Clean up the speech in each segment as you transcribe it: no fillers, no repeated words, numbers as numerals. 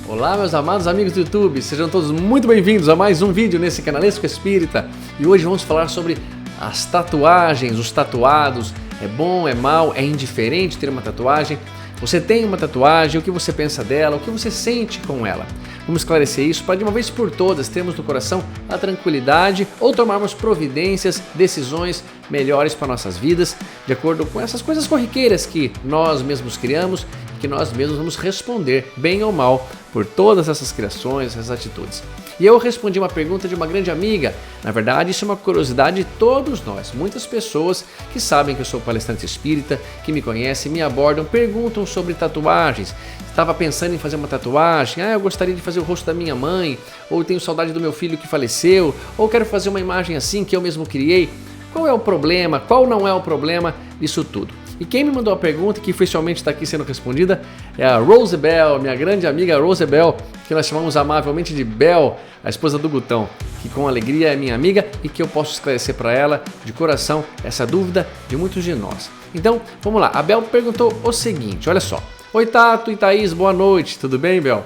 Olá, meus amados amigos do YouTube, sejam todos muito bem-vindos a mais um vídeo nesse Canalesco Espírita. E hoje vamos falar sobre as tatuagens, os tatuados. É bom, é mal, é indiferente ter uma tatuagem? Você tem uma tatuagem, o que você pensa dela, o que você sente com ela? Vamos esclarecer isso para de uma vez por todas termos no coração a tranquilidade ou tomarmos providências, decisões melhores para nossas vidas, de acordo com essas coisas corriqueiras que nós mesmos criamos, que nós mesmos vamos responder, bem ou mal, por todas essas criações, essas atitudes. E eu respondi uma pergunta de uma grande amiga. Na verdade, isso é uma curiosidade de todos nós. Muitas pessoas que sabem que eu sou palestrante espírita, que me conhecem, me abordam, perguntam sobre tatuagens. Estava pensando em fazer uma tatuagem, eu gostaria de fazer o rosto da minha mãe, ou tenho saudade do meu filho que faleceu, ou quero fazer uma imagem assim que eu mesmo criei. Qual é o problema? Qual não é o problema disso tudo? E quem me mandou a pergunta, que oficialmente está aqui sendo respondida, é a Rosebel, minha grande amiga Rosebel, que nós chamamos amavelmente de Bel, a esposa do Gutão, que com alegria é minha amiga e que eu posso esclarecer para ela de coração essa dúvida de muitos de nós. Então, vamos lá. A Bel perguntou o seguinte, olha só. Oi Tato e Thaís, boa noite, tudo bem, Bel?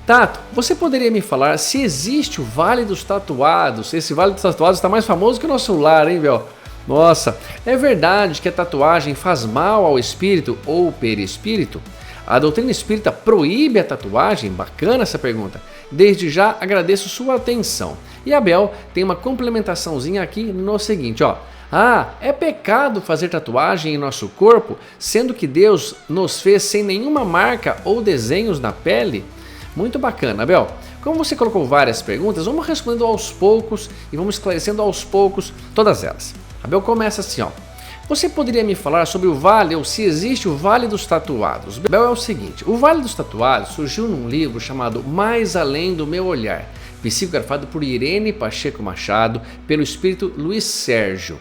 Tato, você poderia me falar se existe o Vale dos Tatuados? Esse Vale dos Tatuados está mais famoso que o nosso lar, hein, Bel? Nossa, é verdade que a tatuagem faz mal ao espírito ou perispírito? A doutrina espírita proíbe a tatuagem? Bacana essa pergunta. Desde já agradeço sua atenção. E a Bel tem uma complementaçãozinha aqui no seguinte, ó. É pecado fazer tatuagem em nosso corpo, sendo que Deus nos fez sem nenhuma marca ou desenhos na pele? Muito bacana, Bel. Como você colocou várias perguntas, vamos respondendo aos poucos e vamos esclarecendo aos poucos todas elas. A Bel começa assim, ó. Você poderia me falar sobre o Vale ou se existe o Vale dos Tatuados? Bel, é o seguinte, o Vale dos Tatuados surgiu num livro chamado Mais Além do Meu Olhar, psicografado por Irene Pacheco Machado, pelo espírito Luiz Sérgio.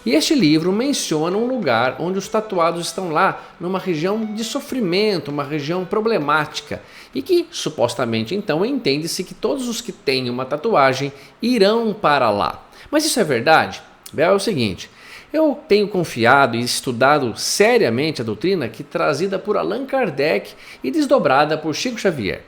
E este livro menciona um lugar onde os tatuados estão lá, numa região de sofrimento, uma região problemática, e que supostamente então entende-se que todos os que têm uma tatuagem irão para lá. Mas isso é verdade? Bel, é o seguinte, eu tenho confiado e estudado seriamente a doutrina que trazida por Allan Kardec e desdobrada por Chico Xavier.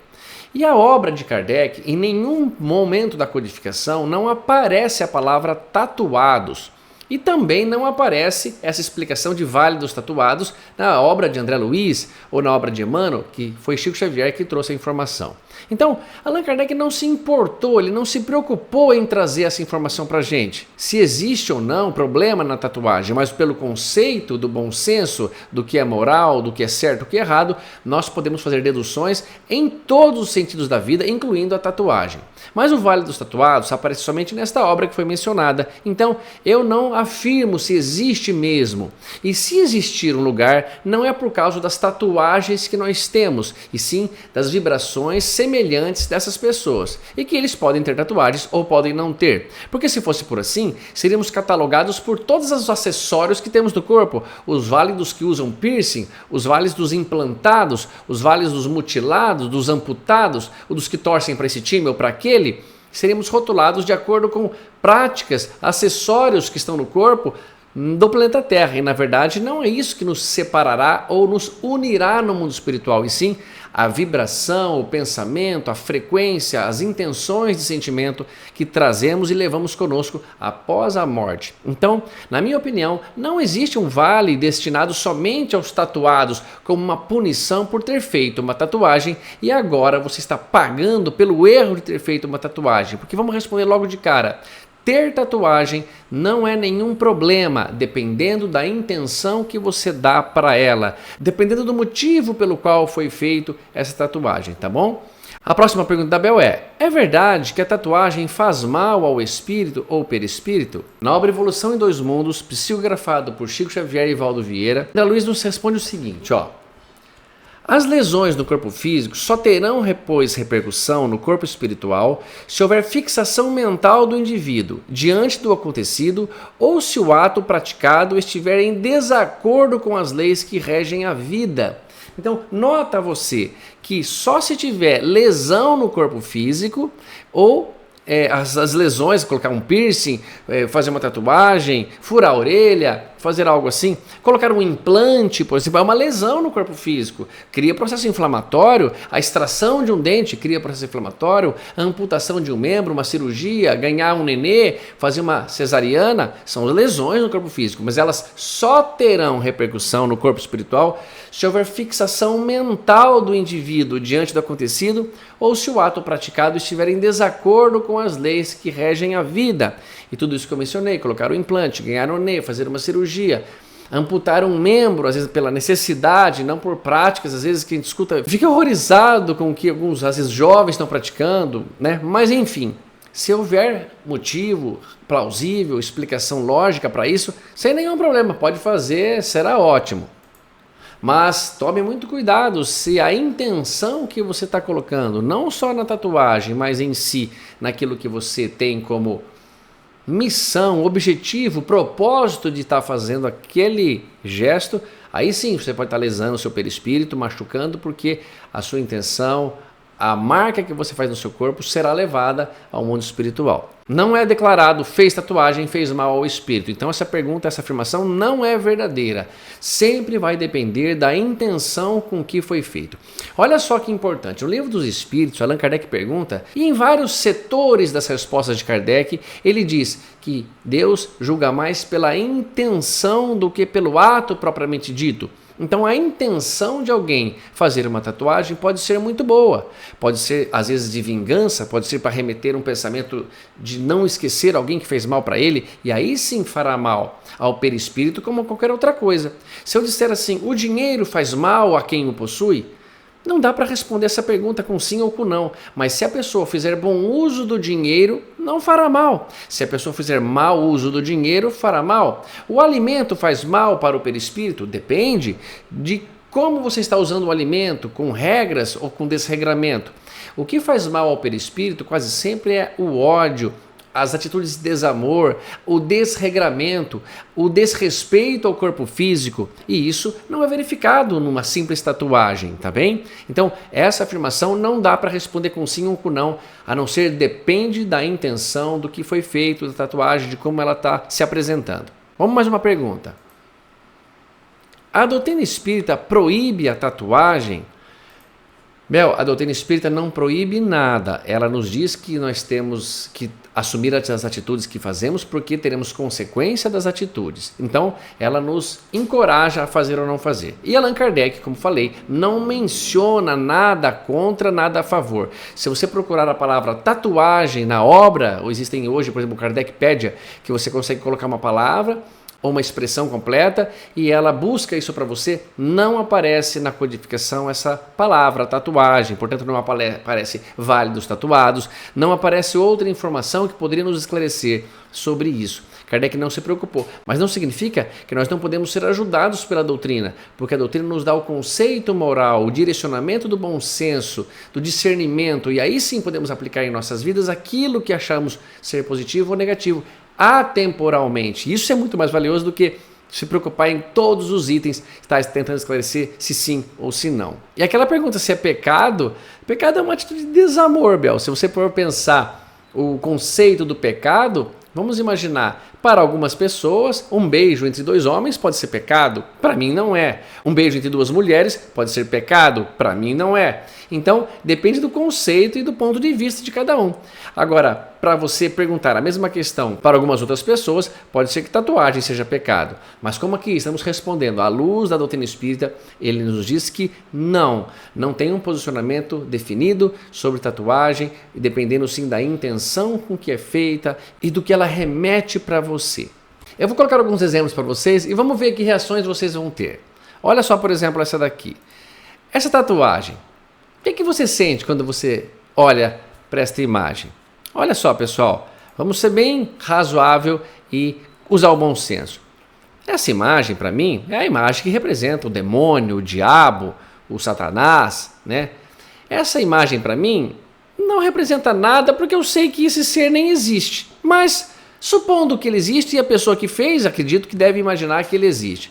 E a obra de Kardec, em nenhum momento da codificação, não aparece a palavra tatuados. E também não aparece essa explicação de Vale dos Tatuados na obra de André Luiz ou na obra de Emmanuel, que foi Chico Xavier que trouxe a informação. Então, Allan Kardec não se importou, ele não se preocupou em trazer essa informação para a gente. Se existe ou não problema na tatuagem, mas pelo conceito do bom senso, do que é moral, do que é certo, do que é errado, nós podemos fazer deduções em todos os sentidos da vida, incluindo a tatuagem. Mas o Vale dos Tatuados aparece somente nesta obra que foi mencionada, então eu não afirmo se existe mesmo. E se existir um lugar, não é por causa das tatuagens que nós temos, e sim das vibrações semelhantes dessas pessoas. E que eles podem ter tatuagens ou podem não ter. Porque se fosse por assim, seríamos catalogados por todos os acessórios que temos no corpo. Os vales dos que usam piercing, os vales dos implantados, os vales dos mutilados, dos amputados, ou dos que torcem para esse time ou para aquele. Seríamos rotulados de acordo com práticas, acessórios que estão no corpo do planeta Terra. E na verdade não é isso que nos separará ou nos unirá no mundo espiritual, e sim a vibração, o pensamento, a frequência, as intenções de sentimento que trazemos e levamos conosco após a morte. Então, na minha opinião, não existe um vale destinado somente aos tatuados como uma punição por ter feito uma tatuagem e agora você está pagando pelo erro de ter feito uma tatuagem. Porque vamos responder logo de cara. Ter tatuagem não é nenhum problema, dependendo da intenção que você dá para ela, dependendo do motivo pelo qual foi feito essa tatuagem, tá bom? A próxima pergunta da Bel é verdade que a tatuagem faz mal ao espírito ou perispírito? Na obra Evolução em Dois Mundos, psicografado por Chico Xavier e Valdo Vieira, André Luiz nos responde o seguinte, ó. As lesões no corpo físico só terão depois repercussão no corpo espiritual se houver fixação mental do indivíduo diante do acontecido ou se o ato praticado estiver em desacordo com as leis que regem a vida. Então, nota você que só se tiver lesão no corpo físico ou as lesões, colocar um piercing, fazer uma tatuagem, furar a orelha, fazer algo assim? Colocar um implante, por exemplo, é uma lesão no corpo físico, cria processo inflamatório, a extração de um dente cria processo inflamatório, a amputação de um membro, uma cirurgia, ganhar um nenê, fazer uma cesariana, são lesões no corpo físico, mas elas só terão repercussão no corpo espiritual se houver fixação mental do indivíduo diante do acontecido ou se o ato praticado estiver em desacordo com as leis que regem a vida. E tudo isso que eu mencionei, colocar o implante, ganhar um nenê, fazer uma cirurgia, amputar um membro, às vezes pela necessidade, não por práticas, às vezes que a gente escuta, fica horrorizado com o que alguns, às vezes, jovens estão praticando, né? Mas enfim, se houver motivo plausível, explicação lógica para isso, sem nenhum problema, pode fazer, será ótimo. Mas tome muito cuidado se a intenção que você está colocando, não só na tatuagem, mas em si, naquilo que você tem como missão, objetivo, propósito de estar fazendo aquele gesto, aí sim você pode estar lesando o seu perispírito, machucando, porque a sua intenção, a marca que você faz no seu corpo será levada ao mundo espiritual. Não é declarado, fez tatuagem, fez mal ao espírito. Então essa pergunta, essa afirmação não é verdadeira. Sempre vai depender da intenção com que foi feito. Olha só que importante, no Livro dos Espíritos, Allan Kardec pergunta, e em vários setores das respostas de Kardec, ele diz que Deus julga mais pela intenção do que pelo ato propriamente dito. Então a intenção de alguém fazer uma tatuagem pode ser muito boa, pode ser às vezes de vingança, pode ser para remeter um pensamento de não esquecer alguém que fez mal para ele, e aí sim fará mal ao perispírito como qualquer outra coisa. Se eu disser assim, o dinheiro faz mal a quem o possui, não dá para responder essa pergunta com sim ou com não, mas se a pessoa fizer bom uso do dinheiro, não fará mal. Se a pessoa fizer mau uso do dinheiro, fará mal. O alimento faz mal para o perispírito? Depende de como você está usando o alimento, com regras ou com desregramento. O que faz mal ao perispírito quase sempre é o ódio, as atitudes de desamor, o desregramento, o desrespeito ao corpo físico, e isso não é verificado numa simples tatuagem, tá bem? Então, essa afirmação não dá para responder com sim ou com não, a não ser depende da intenção do que foi feito, da tatuagem, de como ela está se apresentando. Vamos mais uma pergunta. A doutrina espírita proíbe a tatuagem? Bel, a doutrina espírita não proíbe nada, ela nos diz que nós temos que assumir as atitudes que fazemos porque teremos consequência das atitudes. Então, ela nos encoraja a fazer ou não fazer. E Allan Kardec, como falei, não menciona nada contra, nada a favor. Se você procurar a palavra tatuagem na obra, ou existem hoje, por exemplo, o Kardecpédia, que você consegue colocar uma palavra ou uma expressão completa e ela busca isso para você, não aparece na codificação essa palavra tatuagem, portanto não aparece Vale dos Tatuados, não aparece outra informação que poderia nos esclarecer sobre isso. Kardec não se preocupou, mas não significa que nós não podemos ser ajudados pela doutrina, porque a doutrina nos dá o conceito moral, o direcionamento do bom senso, do discernimento, e aí sim podemos aplicar em nossas vidas aquilo que achamos ser positivo ou negativo, atemporalmente. Isso é muito mais valioso do que se preocupar em todos os itens, estar tentando esclarecer se sim ou se não. E aquela pergunta se é pecado, pecado é uma atitude de desamor, Bel. Se você for pensar o conceito do pecado, vamos imaginar, para algumas pessoas, um beijo entre dois homens pode ser pecado, para mim não é. Um beijo entre duas mulheres pode ser pecado, para mim não é. Então, depende do conceito e do ponto de vista de cada um. Agora, para você perguntar a mesma questão para algumas outras pessoas, pode ser que tatuagem seja pecado. Mas como aqui estamos respondendo à luz da doutrina espírita, ele nos diz que não tem um posicionamento definido sobre tatuagem, dependendo sim da intenção com que é feita e do que ela remete para você. Eu vou colocar alguns exemplos para vocês e vamos ver que reações vocês vão ter. Olha só, por exemplo, essa daqui. Essa tatuagem. O que você sente quando você olha para esta imagem? Olha só, pessoal, vamos ser bem razoável e usar o bom senso. Essa imagem, para mim, é a imagem que representa o demônio, o diabo, o Satanás, né? Essa imagem, para mim, não representa nada porque eu sei que esse ser nem existe. Mas, supondo que ele existe e a pessoa que fez, acredito que deve imaginar que ele existe.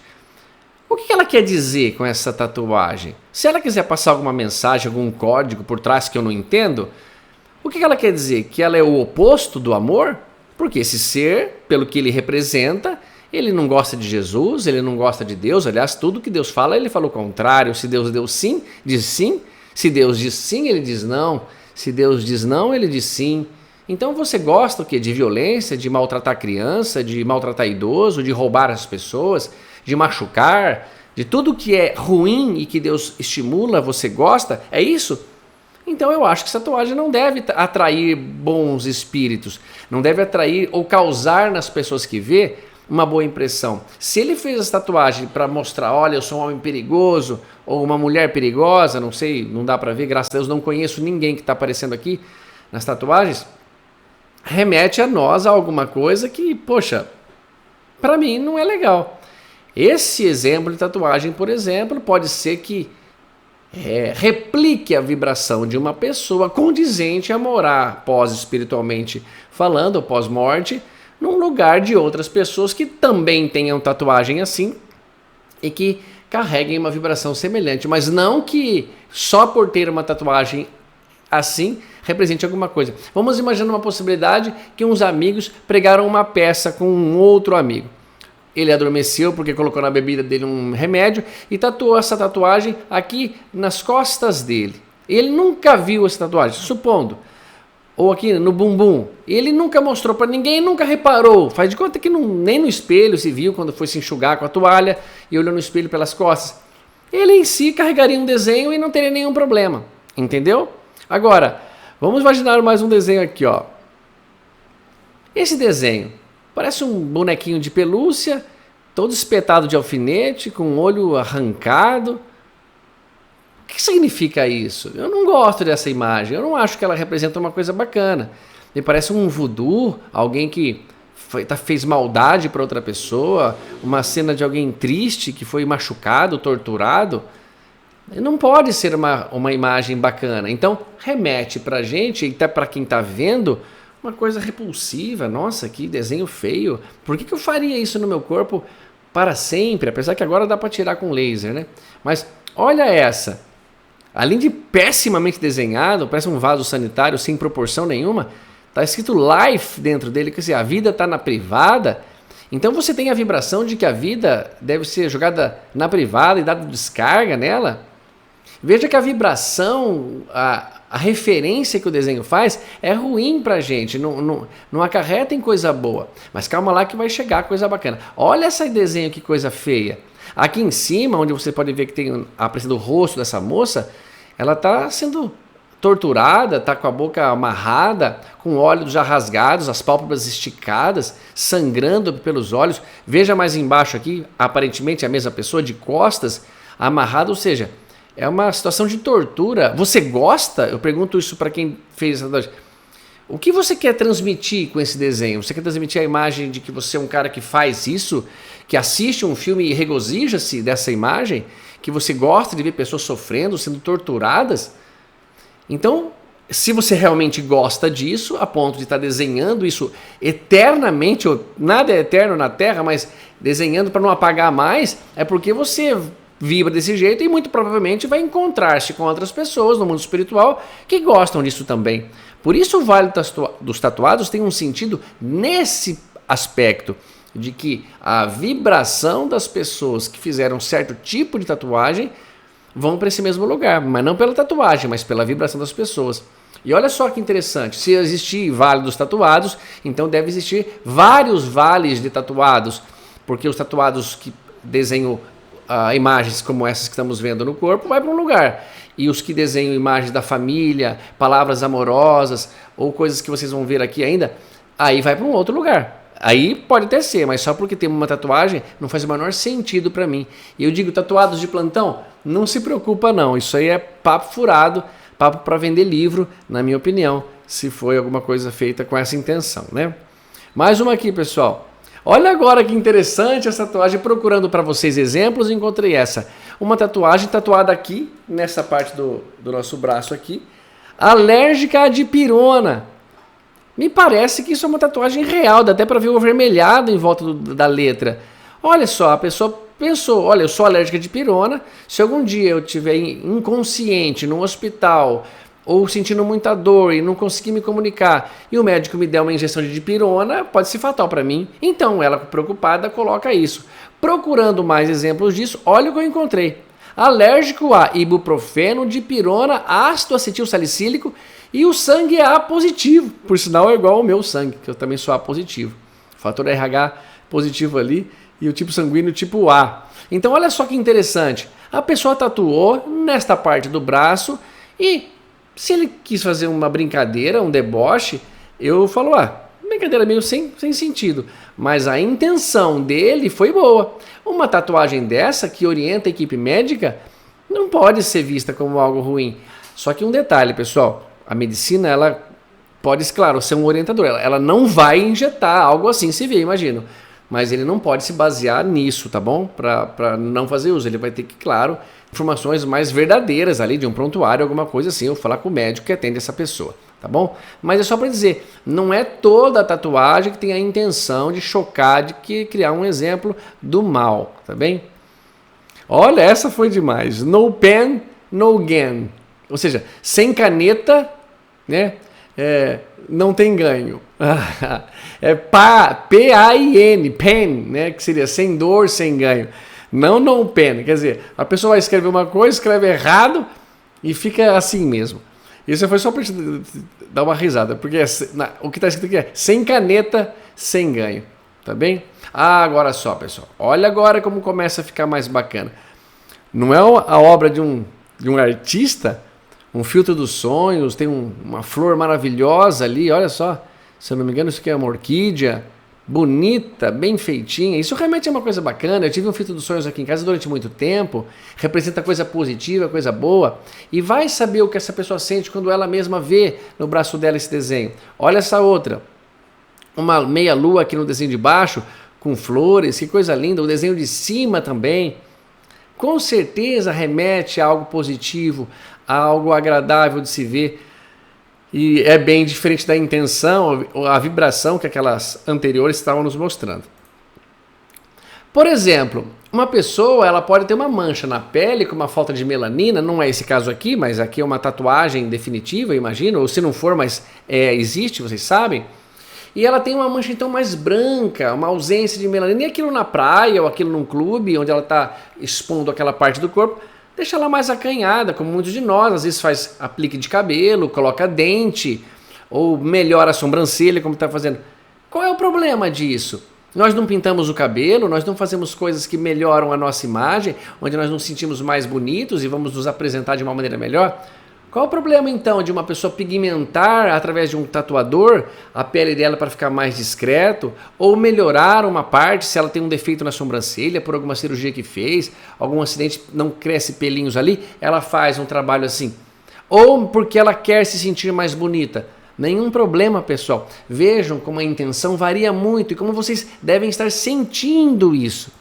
O que ela quer dizer com essa tatuagem? Se ela quiser passar alguma mensagem, algum código por trás que eu não entendo, o que ela quer dizer? Que ela é o oposto do amor? Porque esse ser, pelo que ele representa, Ele não gosta de Jesus, ele não gosta de Deus. Aliás, tudo que Deus fala, ele fala o contrário. Se Deus deu sim, diz sim. Se Deus diz sim, ele diz não. Se Deus diz não, ele diz sim. Então você gosta o quê? De violência, de maltratar criança, de maltratar idoso, de roubar as pessoas, de machucar, de tudo que é ruim e que Deus estimula, você gosta? É isso? Então eu acho que essa tatuagem não deve atrair bons espíritos, não deve atrair ou causar nas pessoas que vê uma boa impressão. Se ele fez essa tatuagem para mostrar, olha, eu sou um homem perigoso ou uma mulher perigosa, não sei, não dá para ver, graças a Deus não conheço ninguém que está aparecendo aqui nas tatuagens, remete a nós a alguma coisa que, poxa, para mim não é legal. Esse exemplo de tatuagem, por exemplo, pode ser que replique a vibração de uma pessoa condizente a morar pós-espiritualmente falando, ou pós-morte, num lugar de outras pessoas que também tenham tatuagem assim e que carreguem uma vibração semelhante, mas não que só por ter uma tatuagem assim represente alguma coisa. Vamos imaginar uma possibilidade que uns amigos pregaram uma peça com um outro amigo. Ele adormeceu porque colocou na bebida dele um remédio e tatuou essa tatuagem aqui nas costas dele. Ele nunca viu essa tatuagem, supondo. Ou aqui no bumbum. Ele nunca mostrou para ninguém, nunca reparou. Faz de conta que nem no espelho se viu quando foi se enxugar com a toalha e olhou no espelho pelas costas. Ele em si carregaria um desenho e não teria nenhum problema. Entendeu? Agora, vamos imaginar mais um desenho aqui, ó. Esse desenho parece um bonequinho de pelúcia, todo espetado de alfinete, com o olho arrancado. O que significa isso? Eu não gosto dessa imagem, eu não acho que ela representa uma coisa bacana. Me parece um voodoo, alguém que fez maldade para outra pessoa, uma cena de alguém triste que foi machucado, torturado. Não pode ser uma imagem bacana. Então, remete para a gente, e até para quem está vendo, uma coisa repulsiva. Nossa, que desenho feio. Por que eu faria isso no meu corpo para sempre? Apesar que agora dá para tirar com laser, né? Mas olha essa. Além de pessimamente desenhado, parece um vaso sanitário sem proporção nenhuma, está escrito life dentro dele, quer dizer, a vida está na privada. Então você tem a vibração de que a vida deve ser jogada na privada e dada descarga nela. Veja que a vibração, a referência que o desenho faz é ruim pra gente, não acarreta em coisa boa. Mas calma lá que vai chegar coisa bacana. Olha esse desenho, que coisa feia. Aqui em cima, onde você pode ver que tem aparecendo o rosto dessa moça, ela está sendo torturada, está com a boca amarrada, com olhos já rasgados, as pálpebras esticadas, sangrando pelos olhos. Veja mais embaixo aqui, aparentemente a mesma pessoa, de costas, amarrada, ou seja, é uma situação de tortura. Você gosta? Eu pergunto isso para quem fez essa tatuagem. O que você quer transmitir com esse desenho? Você quer transmitir a imagem de que você é um cara que faz isso? Que assiste um filme e regozija-se dessa imagem? Que você gosta de ver pessoas sofrendo, sendo torturadas? Então, se você realmente gosta disso, a ponto de estar desenhando isso eternamente, nada é eterno na Terra, mas desenhando para não apagar mais, é porque você vibra desse jeito e muito provavelmente vai encontrar-se com outras pessoas no mundo espiritual que gostam disso também. Por isso o Vale dos Tatuados tem um sentido nesse aspecto, de que a vibração das pessoas que fizeram certo tipo de tatuagem vão para esse mesmo lugar, mas não pela tatuagem, mas pela vibração das pessoas. E olha só que interessante, se existir Vale dos Tatuados, então deve existir vários vales de tatuados, porque os tatuados que desenham imagens como essas que estamos vendo no corpo vai para um lugar, e os que desenham imagens da família, palavras amorosas ou coisas que vocês vão ver aqui ainda, aí vai para um outro lugar. Aí pode até ser, mas só porque tem uma tatuagem não faz o menor sentido para mim. E eu digo, tatuados de plantão, não se preocupa não, isso aí é papo furado, papo para vender livro, na minha opinião, se foi alguma coisa feita com essa intenção, né? Mais uma aqui, pessoal. Olha agora que interessante essa tatuagem, procurando para vocês exemplos, encontrei essa. Uma tatuagem tatuada aqui, nessa parte do nosso braço aqui, alérgica à dipirona. Me parece que isso é uma tatuagem real, dá até para ver o avermelhado em volta da letra. Olha só, a pessoa pensou, olha, eu sou alérgica à dipirona, se algum dia eu estiver inconsciente num hospital, ou sentindo muita dor e não consegui me comunicar, e o médico me der uma injeção de dipirona, pode ser fatal para mim. Então ela, preocupada, coloca isso. Procurando mais exemplos disso, olha o que eu encontrei. Alérgico a ibuprofeno, dipirona, ácido acetil salicílico e o sangue é A positivo. Por sinal é igual ao meu sangue, que eu também sou A positivo. Fator RH positivo ali e o tipo sanguíneo tipo A. Então olha só que interessante. A pessoa tatuou nesta parte do braço e se ele quis fazer uma brincadeira, um deboche, eu falo, brincadeira meio sem sentido. Mas a intenção dele foi boa. Uma tatuagem dessa que orienta a equipe médica não pode ser vista como algo ruim. Só que um detalhe, pessoal, a medicina ela pode, claro, ser um orientador. Ela não vai injetar algo assim se vê, imagino. Mas ele não pode se basear nisso, tá bom? Para não fazer uso. Ele vai ter que, claro, informações mais verdadeiras ali de um prontuário, alguma coisa assim, ou falar com o médico que atende essa pessoa, tá bom? Mas é só para dizer, não é toda tatuagem que tem a intenção de chocar, de criar um exemplo do mal, tá bem? Olha, essa foi demais. No pen, no gain. Ou seja, sem caneta, né? Não tem ganho. É P-A-I-N, pen, né? Que seria sem dor, sem ganho. Não no pen. Quer dizer, a pessoa vai escrever uma coisa, escreve errado e fica assim mesmo. Isso foi só para dar uma risada, porque o que está escrito aqui é sem caneta, sem ganho. Tá bem? Agora só, pessoal. Olha agora como começa a ficar mais bacana. Não é a obra de um artista, um filtro dos sonhos, tem uma flor maravilhosa ali, olha só. Se eu não me engano, isso aqui é uma orquídea, bonita, bem feitinha. Isso realmente é uma coisa bacana. Eu tive um filtro dos sonhos aqui em casa durante muito tempo. Representa coisa positiva, coisa boa. E vai saber o que essa pessoa sente quando ela mesma vê no braço dela esse desenho. Olha essa outra. Uma meia lua aqui no desenho de baixo, com flores, que coisa linda. O desenho de cima também. Com certeza remete a algo positivo, a algo agradável de se ver. E é bem diferente da intenção, a vibração que aquelas anteriores estavam nos mostrando. Por exemplo, uma pessoa ela pode ter uma mancha na pele com uma falta de melanina, não é esse caso aqui, mas aqui é uma tatuagem definitiva, imagino, ou se não for, mas existe, vocês sabem. E ela tem uma mancha então mais branca, uma ausência de melanina, e aquilo na praia ou aquilo num clube, onde ela está expondo aquela parte do corpo, deixa ela mais acanhada, como muitos de nós, às vezes faz aplique de cabelo, coloca dente, ou melhora a sobrancelha, como está fazendo. Qual é o problema disso? Nós não pintamos o cabelo, nós não fazemos coisas que melhoram a nossa imagem, onde nós nos sentimos mais bonitos e vamos nos apresentar de uma maneira melhor. Qual o problema então de uma pessoa pigmentar através de um tatuador a pele dela para ficar mais discreto, ou melhorar uma parte se ela tem um defeito na sobrancelha por alguma cirurgia que fez, algum acidente, não cresce pelinhos ali, ela faz um trabalho assim, ou porque ela quer se sentir mais bonita? Nenhum problema, pessoal. Vejam como a intenção varia muito e como vocês devem estar sentindo isso.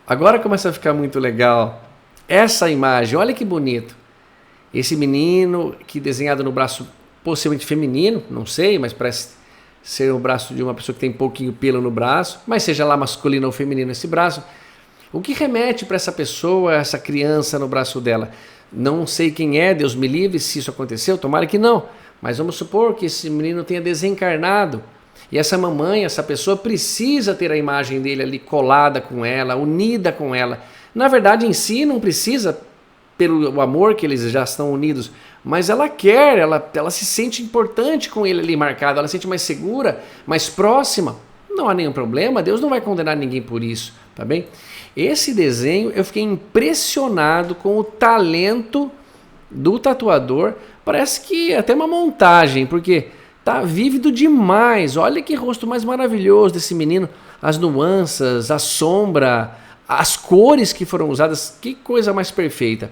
Agora começa a ficar muito legal essa imagem, olha que bonito. Esse menino que desenhado no braço possivelmente feminino, não sei, mas parece ser o braço de uma pessoa que tem pouquinho pelo no braço, mas seja lá masculino ou feminino esse braço. O que remete para essa pessoa, essa criança no braço dela? Não sei quem é, Deus me livre se isso aconteceu, tomara que não. Mas vamos supor que esse menino tenha desencarnado. E essa mamãe, essa pessoa precisa ter a imagem dele ali colada com ela, unida com ela. Na verdade, em si, não precisa pelo amor que eles já estão unidos, mas ela quer, ela se sente importante com ele ali marcado, ela se sente mais segura, mais próxima. Não há nenhum problema, Deus não vai condenar ninguém por isso, tá bem? Esse desenho, eu fiquei impressionado com o talento do tatuador, parece que é até uma montagem, porque tá vívido demais. Olha que rosto mais maravilhoso desse menino, as nuances, a sombra, as cores que foram usadas, que coisa mais perfeita.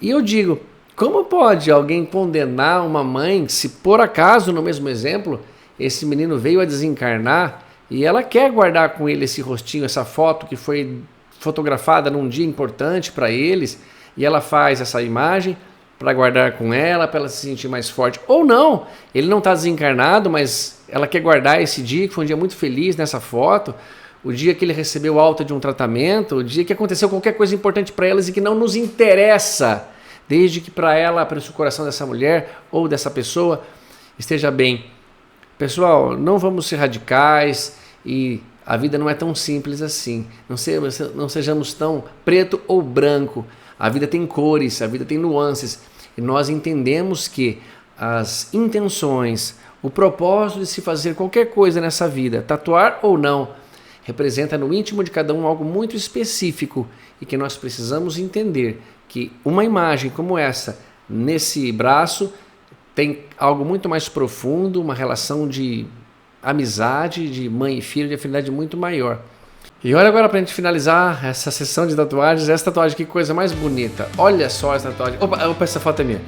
E eu digo, como pode alguém condenar uma mãe se por acaso, no mesmo exemplo, esse menino veio a desencarnar e ela quer guardar com ele esse rostinho, essa foto que foi fotografada num dia importante para eles, e ela faz essa imagem para guardar com ela, para ela se sentir mais forte. Ou não, ele não está desencarnado, mas ela quer guardar esse dia, que foi um dia muito feliz nessa foto, o dia que ele recebeu alta de um tratamento, o dia que aconteceu qualquer coisa importante para elas e que não nos interessa desde que para ela, para o coração dessa mulher ou dessa pessoa esteja bem. Pessoal, não vamos ser radicais e a vida não é tão simples assim. Não sejamos tão preto ou branco. A vida tem cores, a vida tem nuances. E nós entendemos que as intenções, o propósito de se fazer qualquer coisa nessa vida, tatuar ou não, representa no íntimo de cada um algo muito específico e que nós precisamos entender que uma imagem como essa, nesse braço, tem algo muito mais profundo, uma relação de amizade, de mãe e filho, de afinidade muito maior. E olha agora pra gente finalizar essa sessão de tatuagens, essa tatuagem, que coisa mais bonita. Olha só essa tatuagem. Opa, essa foto é minha.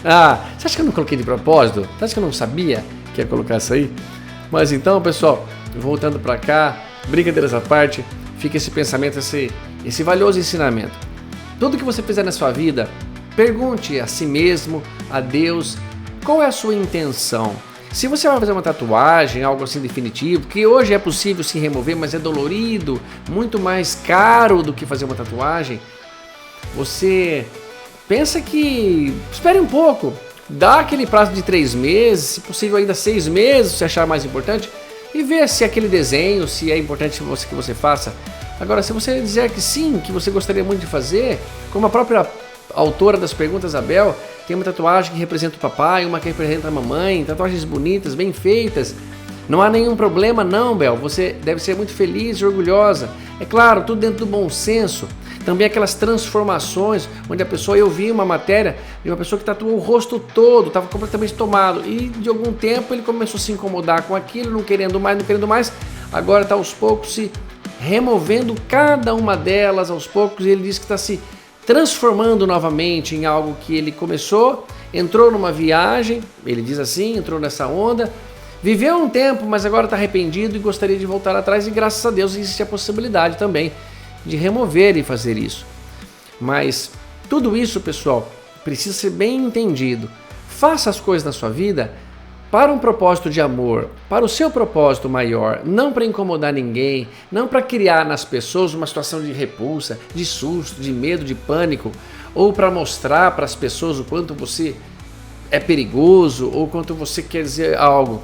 Você acha que eu não coloquei de propósito? Você acha que eu não sabia que ia colocar isso aí? Mas então, pessoal, voltando pra cá, brincadeiras à parte, fica esse pensamento, esse valioso ensinamento. Tudo que você fizer na sua vida, pergunte a si mesmo, a Deus, qual é a sua intenção? Se você vai fazer uma tatuagem, algo assim definitivo, que hoje é possível se remover, mas é dolorido, muito mais caro do que fazer uma tatuagem, você pensa que espere um pouco, dá aquele prazo de 3 meses, se possível ainda 6 meses, se achar mais importante, e vê se aquele desenho, se é importante que você faça. Agora, se você dizer que sim, que você gostaria muito de fazer, como a própria autora das perguntas, Abel, tem uma tatuagem que representa o papai, uma que representa a mamãe, tatuagens bonitas, bem feitas. Não há nenhum problema não, Bel, você deve ser muito feliz e orgulhosa. É claro, tudo dentro do bom senso. Também aquelas transformações, onde a pessoa, eu vi uma matéria de uma pessoa que tatuou o rosto todo, estava completamente tomado, e de algum tempo ele começou a se incomodar com aquilo, não querendo mais, agora está aos poucos se removendo cada uma delas, aos poucos, e ele diz que está se transformando novamente em algo que ele começou, entrou numa viagem, ele diz assim, entrou nessa onda, viveu um tempo, mas agora está arrependido e gostaria de voltar atrás, e graças a Deus existe a possibilidade também de remover e fazer isso. Mas tudo isso, pessoal, precisa ser bem entendido. Faça as coisas na sua vida para um propósito de amor, para o seu propósito maior, não para incomodar ninguém, não para criar nas pessoas uma situação de repulsa, de susto, de medo, de pânico, ou para mostrar para as pessoas o quanto você é perigoso ou quanto você quer dizer algo.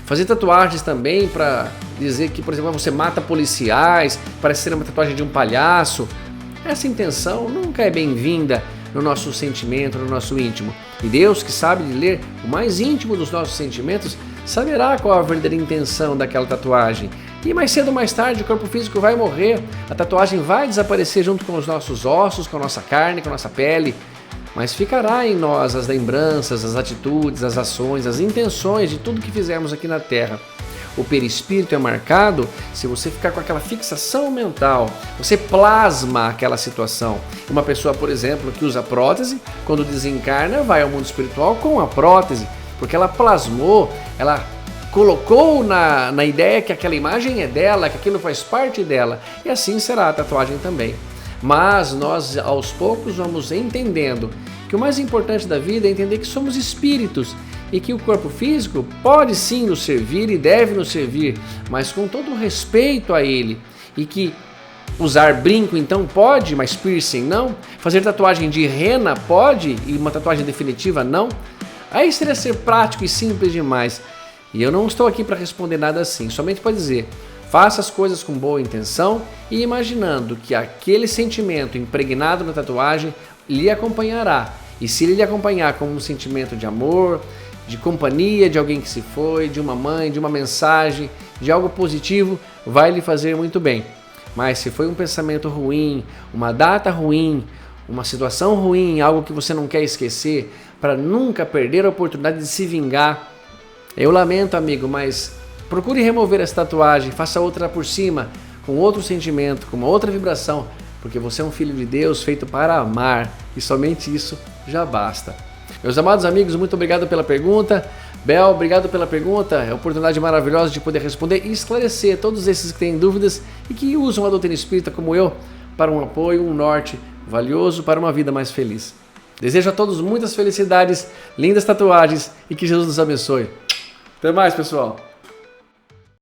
Fazer tatuagens também para dizer que, por exemplo, você mata policiais, parece ser uma tatuagem de um palhaço. Essa intenção nunca é bem-vinda no nosso sentimento, no nosso íntimo. E Deus, que sabe de ler o mais íntimo dos nossos sentimentos, saberá qual a verdadeira intenção daquela tatuagem. E mais cedo ou mais tarde o corpo físico vai morrer, a tatuagem vai desaparecer junto com os nossos ossos, com a nossa carne, com a nossa pele, mas ficará em nós as lembranças, as atitudes, as ações, as intenções de tudo que fizermos aqui na Terra. O perispírito é marcado se você ficar com aquela fixação mental, você plasma aquela situação. Uma pessoa, por exemplo, que usa prótese, quando desencarna, vai ao mundo espiritual com a prótese, porque ela plasmou, ela colocou na ideia que aquela imagem é dela, que aquilo faz parte dela, e assim será a tatuagem também. Mas nós, aos poucos, vamos entendendo que o mais importante da vida é entender que somos espíritos e que o corpo físico pode sim nos servir e deve nos servir, mas com todo o respeito a ele, e que usar brinco então pode, mas piercing não, fazer tatuagem de rena pode e uma tatuagem definitiva não. Aí seria ser prático e simples demais, e eu não estou aqui para responder nada assim, somente para dizer: faça as coisas com boa intenção e imaginando que aquele sentimento impregnado na tatuagem lhe acompanhará. E se ele lhe acompanhar como um sentimento de amor, de companhia de alguém que se foi, de uma mãe, de uma mensagem, de algo positivo, vai lhe fazer muito bem. Mas se foi um pensamento ruim, uma data ruim, uma situação ruim, algo que você não quer esquecer, para nunca perder a oportunidade de se vingar, eu lamento, amigo, mas procure remover essa tatuagem, faça outra por cima, com outro sentimento, com uma outra vibração, porque você é um filho de Deus feito para amar, e somente isso já basta. Meus amados amigos, muito obrigado pela pergunta. Bel, obrigado pela pergunta. É uma oportunidade maravilhosa de poder responder e esclarecer todos esses que têm dúvidas e que usam a doutrina espírita como eu para um apoio, um norte valioso para uma vida mais feliz. Desejo a todos muitas felicidades, lindas tatuagens e que Jesus nos abençoe. Até mais, pessoal.